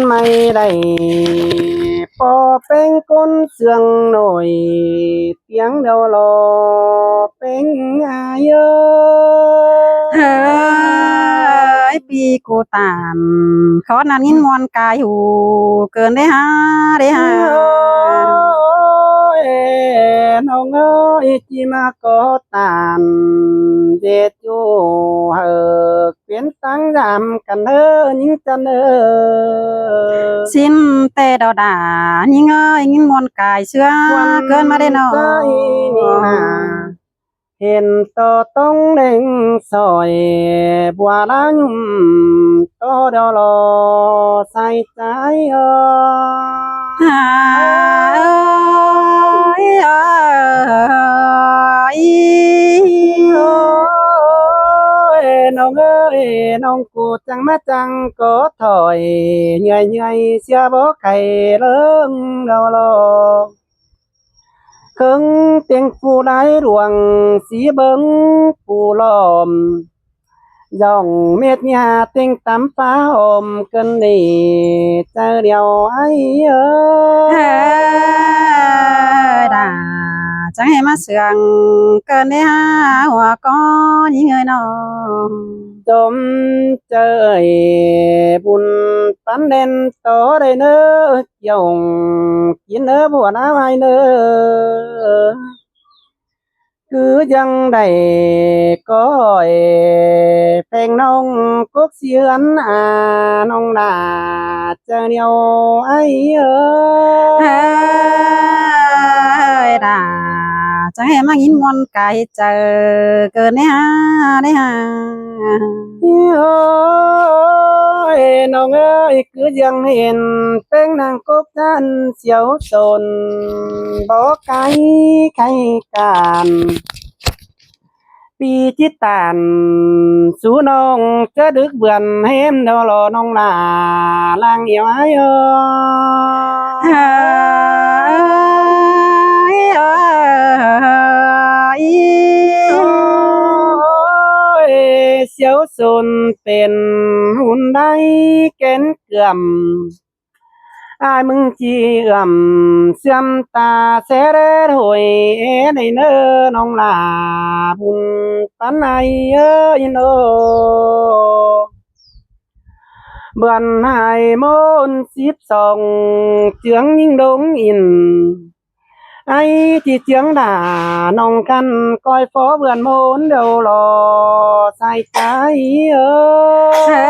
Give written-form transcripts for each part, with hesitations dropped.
ไม่ได้พอเป็นคนเสื่องหน่อยเตียงเดียวรอเป็นอาเยอเฮ้ยปีกูตามขอนั้นยินมวนกายหูเกินได้หาโอ้ยน้องเอ้ยจีมาก็ตามเด็ดอยู่เฮอเปลี่ยนตั้งยามกันเด้อยิ่งจันเด้อ สิ้นแต่ดาวดายิงเอ้ยยินมวนกายเชื่อเกินมาได้นอ ใจนี่นาเห็นต่อต้องเด้งซอยบัวละยุ่มต่อเดอรอใส่ใจเออ หาเอ้ยเอ้ย โอ้ยน้องเอ้ยน้องกูจังมาจังก็ถอยเหนื่อยเสียบ่ไข่เริ่มเดอรอครึ่งเตียงผู้ไร้หลวงสีเบิงผู้ล้อมย่องเม็ดหญ้าเต็งตำฟ้าหอมเกินนี่เจอเดียวไอ้เอ้ เฮ้ ย ยด่าจังให้มาเสืองเกินได้หาหัวก้อนยิงเอ้ยน้อง จมเจยบุญปันเด่นต่อได้เนอเกี่ยวกินเนอบัวน้ำไอ้เนอคือยังได้ก้อยเพลงน้องกุกเสียนน้องนาเจอเดียวไอ้เอ้ เฮ้ ย ยด่าจังให้มายินมวนกายเจอเกินได้หา โอ้ยน้องเอ้ยคือยังเห็นเป็นนางกบจันเสียวสนบอกไกลใครกันปีที่ตานสู่น้องจะดึกเบื่อนเห็นเดอรอน้องลาล่างเหี่ยวไอ้เอ้ เฮ้ ย ยเอ้ย โอ้ยเสียวสนเป็นหุ่นได้เก้นเกื่อมอายมึงจีเอื่อมเสื่อมตาเสเรถอยในเนอน้องลาบุญปันไอเอ้ยโนเบื่อนหายมน12เจืองยิ่งดงอินไอ้ที่เจืองด่าน้องกันก้อยฟอเบื่อนโมนเดียวรอใส่ใจเอ้ เฮ้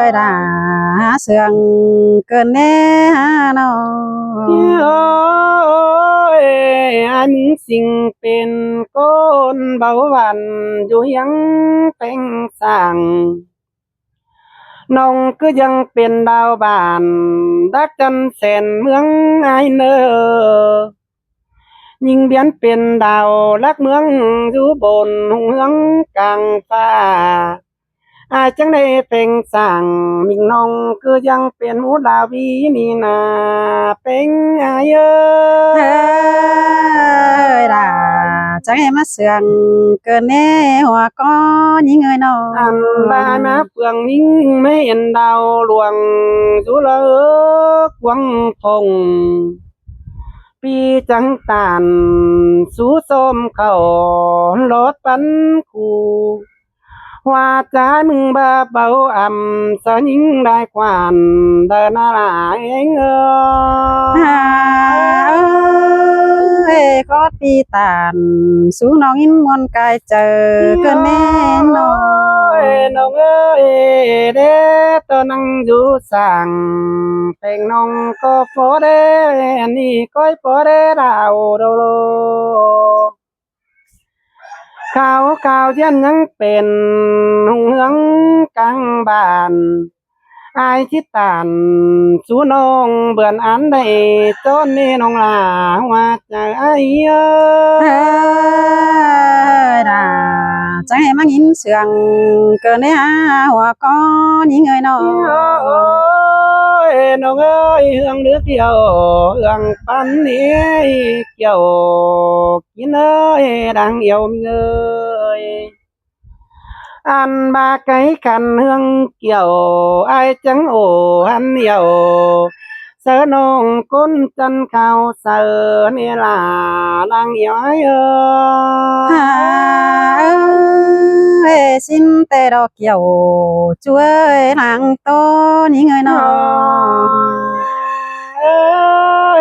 ย ยด่าเสืองเกินแน่หาน้อง โอ้ยอันสิ่งเป็นก้นเบาหวานอยู่ยังเป็นสั่งน้องก็ยังเป็นดาวบ้านดักจันแสนเมืองไอเนอยิ่งเบียนเป็นดาวลักเมืองอยู่บนเมืองกลางฟ้าอาจังได้เป็นสั่งมิ่งน้องก็ยังเป็นหูดาวีนี่นาเป็นอาเยอ เฮ้ยด่าจังให้มาเสืองเกินแน่หัวก้อนยิงเอ้ยน้อ อัน ง บ้านมาเฟืองนิ่งไม่เห็นดาวหลวงสุเลกวังพงปีจังตานสู้ส้มเขาลดปันคูว่าใจมึงบ้าเบาอ่ำสะยิงได้ควานเดินอะไรเองเอ หา อ เอ้ยก็ตีตานสู้น้องอินมวนกายเจอเกินแน่นอ เอ้ย น น้องเอ้ยเด้ตัวนั่งอยู่สั่งเพลงน้องก็พอเด้อันนี้ก็พอเด้ดาวโดโลข่าวเทียนยังเป็นหุ่งเหืองกลางบ้านอายคิดตานสู่น้องเบื่อนอันใดจนนี่น้องลาว่าจะไอ้เอ้ เฮ้ ย ยด่าจังให้มายินเสืองเกินแน่หัวก้อนยิงเอ้ยน้อ โอ้ ง ยน้องเอ้ยเฮืองเลือกเดียวเฮืองปันนี้เกี่ยวกินเอ้ยดังเอี่ยวมีเอ้ย อันบาไก่ขันเฮืองเกี่ยวไอจังโอหันเหี่ยวเสอนองก้นจันข่าวเสอนี่ล่ะนางย้อยหาเอ้สินแต่ดอกเกี่ยวช่วยหลังโตนี่เงยนอ เอ้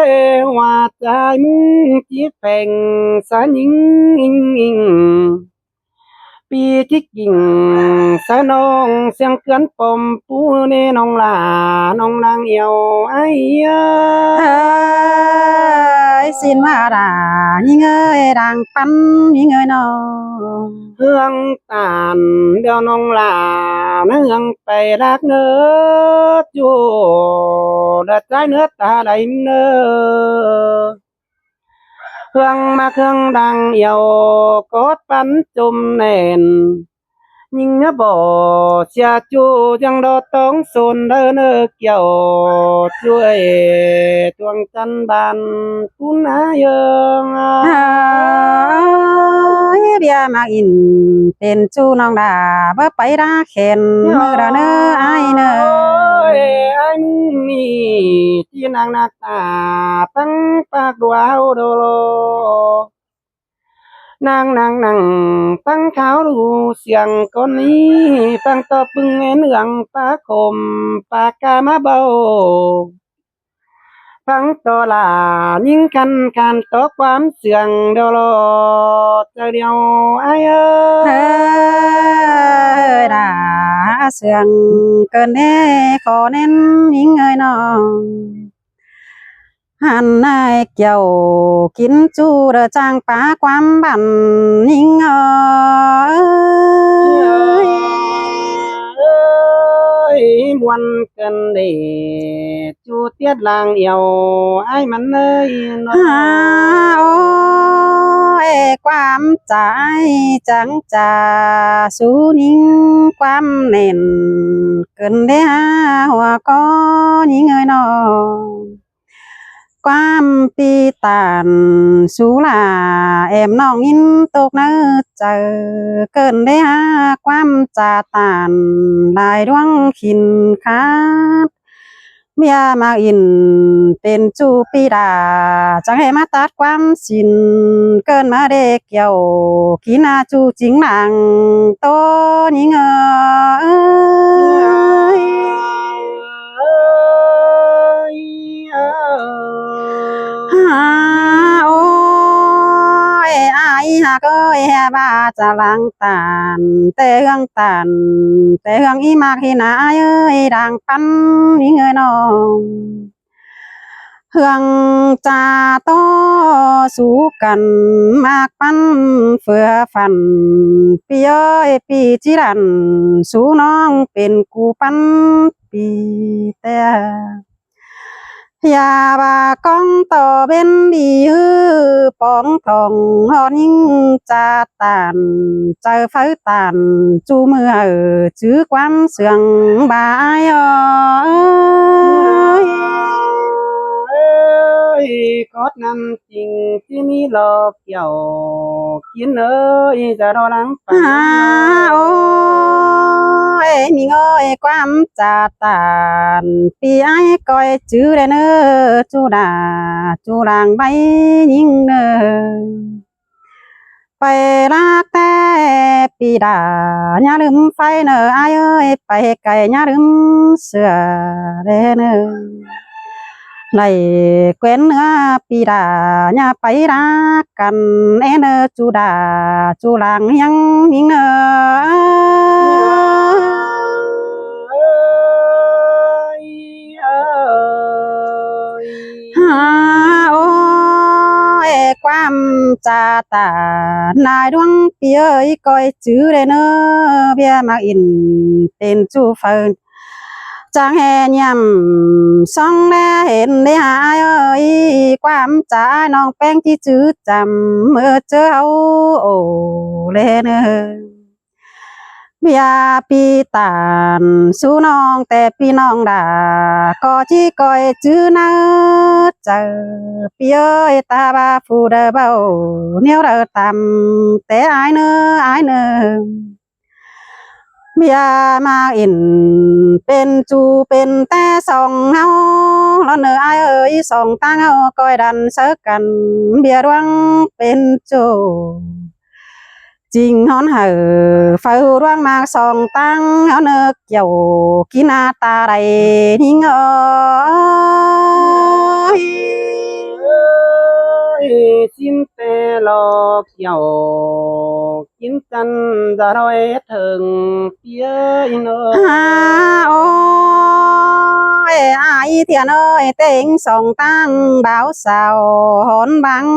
ยว่าใจมึงจีแป่งสายิงอิงอิงปีที่กิ่งสะนองเสียงเกือนปมปูเนน้องลาน้องนางเอียวไอ้เอ้ยสินว่าดานี่เงยดังปันนี่เงยนอ เฮืองตานเดี๋ยวน้องลาเนืองไปรักเนื้อจูดัดใจเนื้อตาใดเนื้อ เครื่องมาเครื่องดังเอี่ยวกดปันจุ่มแน่นยิงเนื้อบ่เสียจูจังดอต้องสนเดินเกี่ยวช่วยดวงจันทร์บานปุนหาเยิงเอ้ยเดียมาอินเป็นจูน้องดาบ่ไปราเข็นมือระเนอไอเนอ ไอ้นี่ที่นางนักตาตั้งปากดวาวโดโล นางตั้งขาวดูเสียงก้นนี้ตั้งต่อปึงเงินเหลืองปาคมปากกามาเบาฟังต่อลายิ่งกันการต่อความเสียงเดียวรอเจอเดียวไอ้เอ้ยดาเสียงเกินแน่ขอเน้นยิ่งเอ้ยน้องหันนายเกี่ยวกินจูเดอจางปาความบันยิ่งเอ้ย เอ้ยมวนเกินเดจูเตียดลางเอียวไอ้มันเอ้ยน้อ หาโอ้ยความใจจังจาสูนิ่งความเน่นเกินได้หาหัวก็ยิ่งเอ้ยน้องความปีตานสูลาแอมน้องอินตกเนื้อเจอเกินได้หาความจาตานลายดวงขินขาด เมียมาอินเป็นจูปีดาจังให้มาตัดความสินเกินมาเด็กเกี่ยวขีนาจูจริงหนังโตนี่เงยหาโอ้ยอายหาก็แฮบาจะลังตานแต่เรื่องตานแต่เรื่องอีมากที่นาเอ้ยดังปันนี่เงยน้อง เฮืองจาต่อสู้กันมากปันเฟือฟันปีเอ้ยปีจิรันสู้น้องเป็นกูปันปีแต่อย่าบ่ากองต่อเป็นดีฮือปองทองหอนิ่งจาตานเจอไฟตานจูมือจื้อความเสื่องบายเอ้ย กอดนั้นจริงที่มีหลอกเกี่ยวกินเอ้ยจะรอหลังไป หาโอ้ยมีเงยความจาตานปีไอ้ก้อยจื้อได้เนอจูดาจูรางใบยิงเนอไปรักแต่ปีดาอย่าลืมไฟเนอไอ้เอ้ยไปไกลอย่าลืมเสือเดเนอไล่เกวนเนื้อปีดาอย่าไปรักกันเอเนอจูดาจูรางยังยิงเนอ หาโอ้ยความจาตานายดวงเปียเอ้ยก้อยจื้อเลยเนอเบียมาอินเป็นจูเฟินจางแห่ยำส่องแลเห็นได้หายเอ้ยความจาน้องแป้งที่จื้อจำเมื่อเจอเอาโอ้เลเนอ เบียปีตานสู้น้องแต่พี่น้องด่าก็ที่ก้อยจื้อเนอเจอพี่เอ้ยตาบาฟูเดอเบาเนียวเดอตำแต่อายเนอ เบียมาอินเป็นจูเป็นแต่สองเฮาแล้วเนอไอเอ้ยสองตั้งเฮาก้อยดันเสกันเบียร่วงเป็นจูจริงฮอนเหอเฝ้าร่วงมาสองตั้งเฮาเนอเกี่ยวกินาตาไรนิ่งเอ้ย xin tê lo kiều kín chân ra đôi thường phía nơ โอ้ยอายเทียนเอ้ยเต็งสองตั้งบ่าวสาวหอนบัง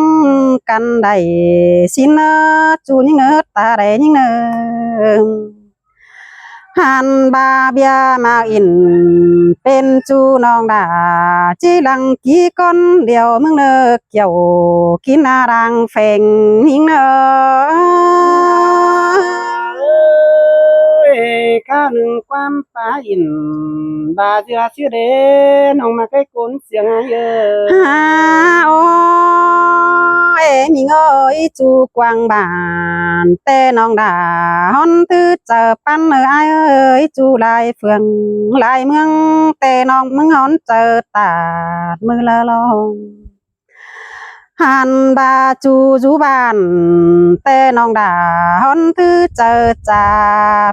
กันได้สินเนอจูยิ่งเนอตาได้ยิ่งเนอหันบาเบียมาอินเป็นจูน้องดาจีลังกี่ก้อนเดียวมึงเนอเกี่ยวกินนารังเฟงยิ่งเนอ ca nương quan phá in bà chưa chưa đến ông mà cái cuốn xiềng ai ơi โอ้ยมิงเอ้ยจูกวางบานแต่น้องดาฮอนตื้อเจอปันเอ้ยจูลายเฟืองลายเมืองแต่น้องมึงฮอนเจอตาดมือละลองหันบาจูจูบานแต่น้องดาฮอนตื้อเจอจ่า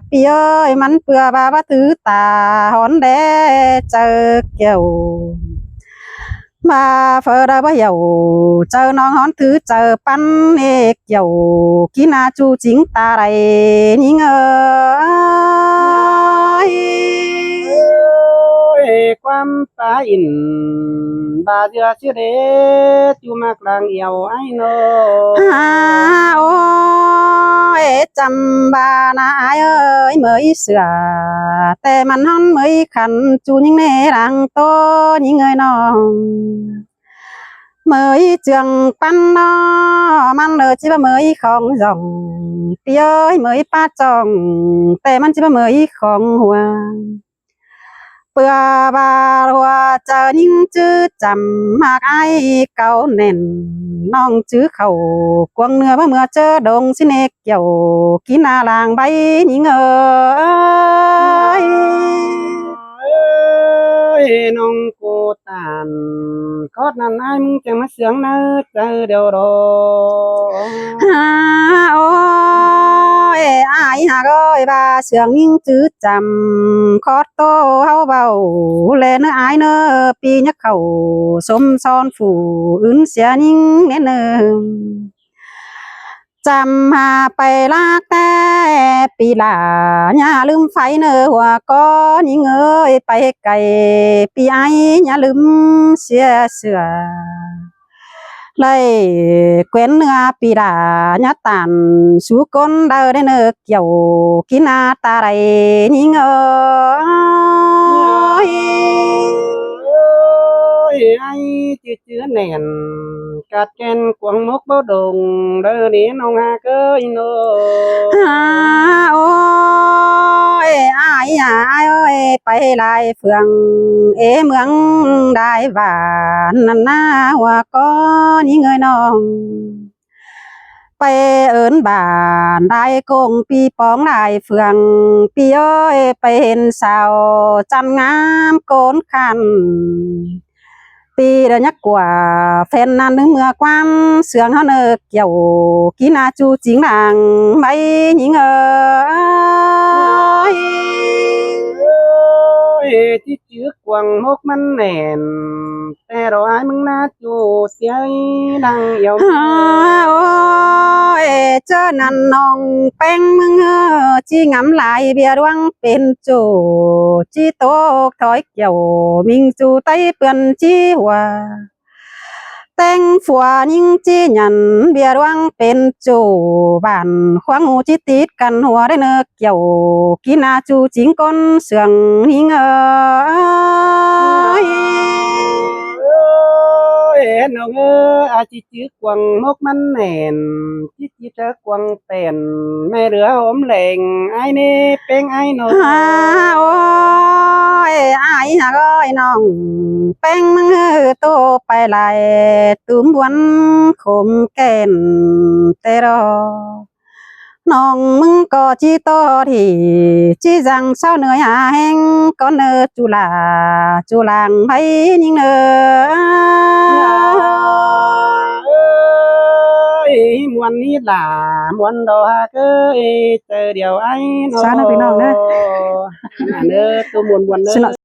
พี่เอ้ยมันเปื่อบาบาตื้อตาฮอนแดเจอเกี่ยวmà phở đã bao dầu chờ non hón thứ chờ pan nè dầu kí na chu chính ta đây nhìn ơi quan phá in bà chưa chưa đến chú mặc làng yêu ai nô ôi chăm bà na ai ơi mới sửaแต่มันฮอนmới khăn chu những nè đang to những người non mới trường pan nó man lơ chỉ ba mới không dòng tia ơi mới pa chồngแต่มันchỉ ba mới không hoa bữa ba hoa chờ những chữ chăm mặc ai câu nềnน้องจื้อเขากวงเนื้อเมื่อเจอดงสิเนกเกี่ยวกินนาลางใบยิงเอ้ย nông cô tàn có nan ai muốn chẳng mất sướng nơ chờ đều đồ โอ้ยอายหากอยบาเสียงยิ่งจื้อจำคอโตเฮาเบาแลเนื้ออายเนื้อปีนักเขาสมซ้อนฝูอื่นเสียยิ่งเน้นเนื้อจำหาไปลากแต่ปีหลาอย่าลืมไฟเนื้อหัวก้อนยิ่งเอ้ยไปไกลปีไออย่าลืมเสียเสือเลยเกวนเนื้อปีดาญาตันสู้ก้นเดินได้เนื้อเกี่ยวกินนาตาไรนิ่งเอ้ย ai chưa chưa nền cát ken quăng mốc bao đồng đơ đến ông ha cơ nô โอ้ยอายเอ้ยไปลายเฟืองเมืองได้หวานนั่นหน้าหัวก็นี่เงยน้องไปเอินบ้านได้กงปีปองได้เฟืองปีเอ้ยไปเห็นสาวจันงามโกนคันปีเดียวนักกว่าแฟนนั้นนึกเมื่อความเสืองเขาเนอเกี่ยวกินาจูจิงดังไม่ยิงเอ้ย ที่trước quăng mốc mắn nềnแต่เราaiมึงน่าจูเสียดังเอี่ยว โอ้ยเจอนั่นน้องแป้งมึงจีงำลายเบียร์ดวงเป็นจูจีโตกถอยเกี่ยวมิงจูไตเปื่อนจีหัวแต่งฝัวยิงจีหยันเบียร์ดวงเป็นจูบ้านขวางหูจีติดกันหัวได้เนอเกี่ยวกินาจูจิงก้นเสืองหิงน้องอาจิจื้อกวางมกมันแหน่นจิจิเจอกวางเป็นไม่เหลือหอมแหล่งไอ้นี่เป็นไอ้หนู โอ้ยอายหากอยน้องแป้งมึงโตไปลายตุ้มบวนขมแก่นเตรอ น้องมึงก็จีต่อที่จีจังเศร้าเหนื่อยหาแห้งก็เนอจุลาจุลางไปนิ่งเนอ เอ้ยมวนนี้ล่ะมวนดอกเอ้ยเจอเดียวไอ้น้อง สาธุพี่น้องเด้อ เด้อตัวมวนๆเด้อ